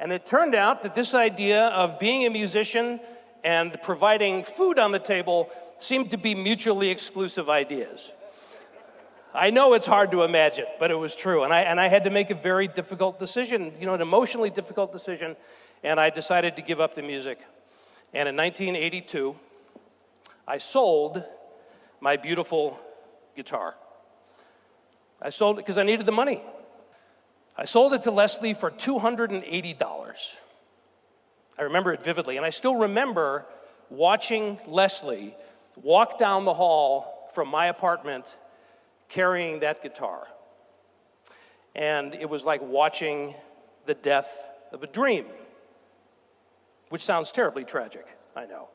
And it turned out that this idea of being a musician and providing food on the table seemed to be mutually exclusive ideas. I know it's hard to imagine, but it was true. And I had to make a very difficult decision, an emotionally difficult decision, and I decided to give up the music. And in 1982, I sold my beautiful guitar. I sold it because I needed the money. I sold it to Leslie for $280. I remember it vividly, and I still remember watching Leslie walk down the hall from my apartment carrying that guitar. And it was like watching the death of a dream, which sounds terribly tragic, I know.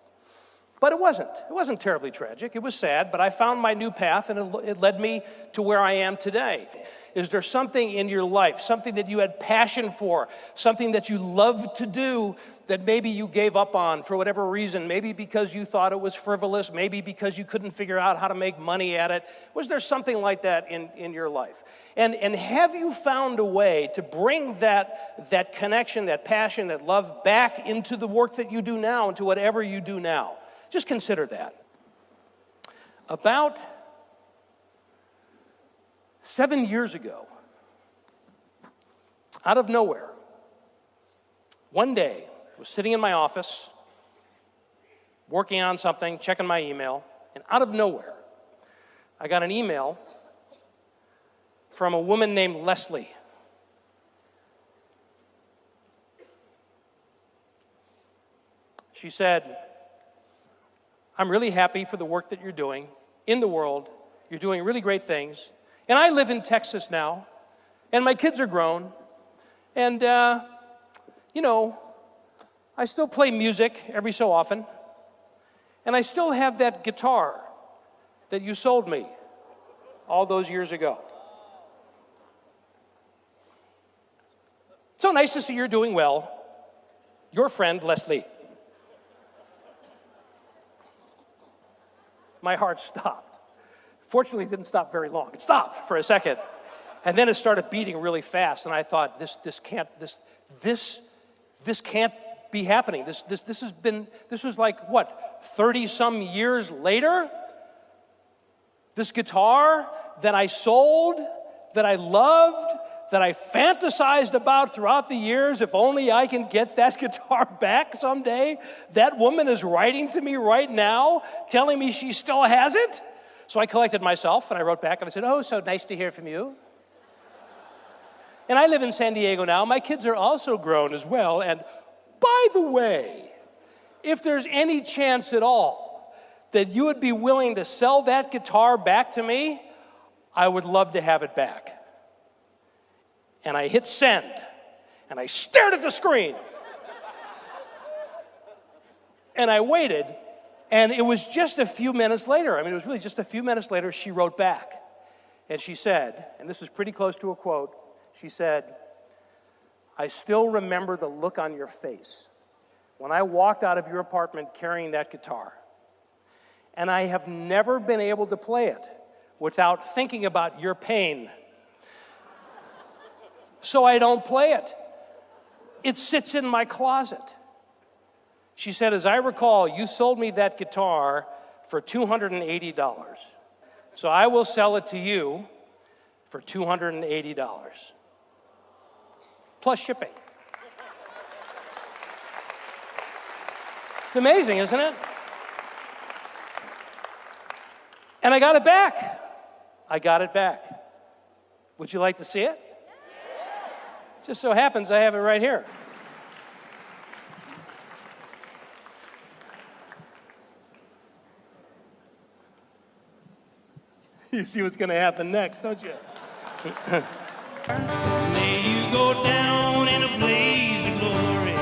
But it wasn't. It wasn't terribly tragic. It was sad, but I found my new path, and it led me to where I am today. Is there something in your life, something that you had passion for, something that you loved to do that maybe you gave up on for whatever reason, maybe because you thought it was frivolous, maybe because you couldn't figure out how to make money at it? Was there something like that in your life? And have you found a way to bring that connection, that passion, that love back into the work that you do now, into whatever you do now? Just consider that. About 7 years ago, out of nowhere, one day, I was sitting in my office, working on something, checking my email, and out of nowhere, I got an email from a woman named Leslie. She said, "I'm really happy for the work that you're doing in the world. You're doing really great things. And I live in Texas now, and my kids are grown. And, I still play music every so often. And I still have that guitar that you sold me all those years ago. So nice to see you're doing well. Your friend, Leslie." My heart stopped. Fortunately, it didn't stop very long. It stopped for a second, and then it started beating really fast. And I thought, this can't be happening. This was like what, 30-some years later. This guitar that I sold, that I loved, that I fantasized about throughout the years. If only I can get that guitar back someday. That woman is writing to me right now, telling me she still has it. So I collected myself, and I wrote back, and I said, "Oh, so nice to hear from you. And I live in San Diego now. My kids are also grown as well. And by the way, if there's any chance at all that you would be willing to sell that guitar back to me, I would love to have it back." And I hit send, and I stared at the screen. And I waited, and it was just a few minutes later. It was really just a few minutes later, she wrote back. And she said, and this is pretty close to a quote, she said, "I still remember the look on your face when I walked out of your apartment carrying that guitar. And I have never been able to play it without thinking about your pain. So I don't play it. It sits in my closet." She said, "As I recall, you sold me that guitar for $280. So I will sell it to you for $280. Plus shipping." It's amazing, isn't it? And I got it back. I got it back. Would you like to see it? Just so happens I have it right here. You see what's going to happen next, don't you? May you go down in a blaze of glory,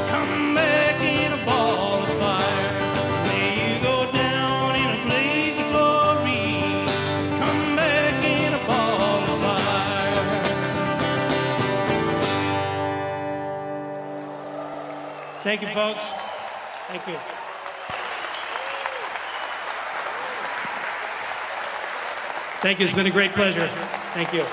come back in a ball of fire. May you go down in a blaze of glory, come back in a ball of fire. Thank you, folks. Thank you. Thank you. It's been a great pleasure. Thank you.